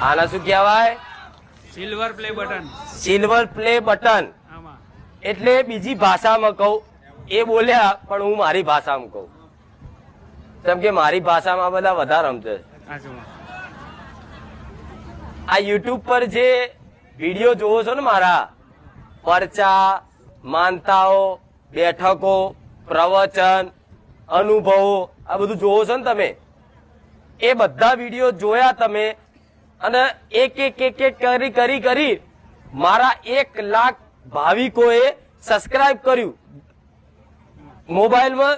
આના શું કહેવાય? Silver play button. Silver play button. આમાં એટલે બીજી ભાષામાં કહું, એ બોલ્યા પણ હું મારી ભાષામાં કહું, કેમ કે મારી ભાષામાં બધા વધારે સમજે. આ યુટ્યુબ પર જે વિડીયો જોવો છો ને મારા, પરચા, માનતાઓ, બેઠકો, પ્રવચન, અનુભવો, આ બધું જોવો છો ને તમે, એ બધા વિડીયો જોયા તમે અને એક એક એક એક કરી મારા 1 લાખ ભાવિકોએ સબસ્ક્રાઇબ કર્યું, મોબાઈલમાં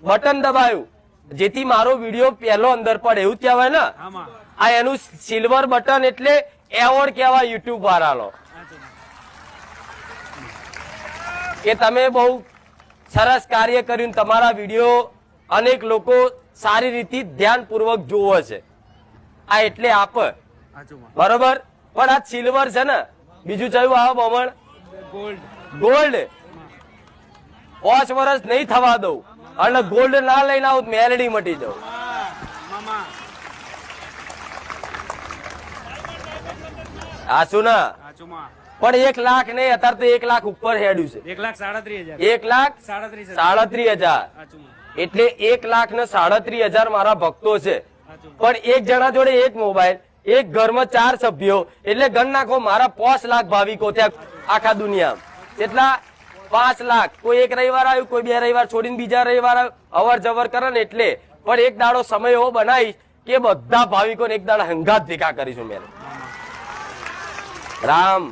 બટન દબાયું, જેથી મારો વિડીયો પહેલો અંદર પડે, એવું કહેવાય ને. આ એનું સિલ્વર બટન એટલે એવોર્ડ કહેવાય યુટ્યુબ વાળાનો, કે તમે બહુ સરસ કાર્ય કર્યું, તમારા વિડીયો અનેક લોકો સારી રીતે ધ્યાનપૂર્વક જોવે છે. આ એટલે આપ બરોબર. પણ આ સિલ્વર છે ને, બીજું ચાલ્યું આવે બમણ ગોલ્ડ. 5 વર્ષ નહીં થવા દઉં અને ગોલ્ડ ના લઈને આવું મેલડી મટી જાઉં. આ શું ના પણ 1 લાખ નહીં, અત્યારે તો 1 લાખ ઉપર હેડ્યું છે. 1,37,000 એટલે 1,37,000 મારા ભક્તો છે. પણ એક જણા જોડે એક મોબાઈલ, એક ઘરમાં 4 સભ્યો, એટલે ગણ નાખો મારા 5 લાખ ભાવિકો ત્યાં આખા દુનિયામાં. એટલા 5 લાખ. કોઈ એક રવિવાર આવ્યું, કોઈ 2 રવિવાર છોડીને બીજા રવિવાર અવર જવર કરે ને, એટલે પણ એક દાડો સમય એવો બનાવીશ કે બધા ભાવિકોને એક દાડા હંગાત ભેગા કરીશું. મેં રામ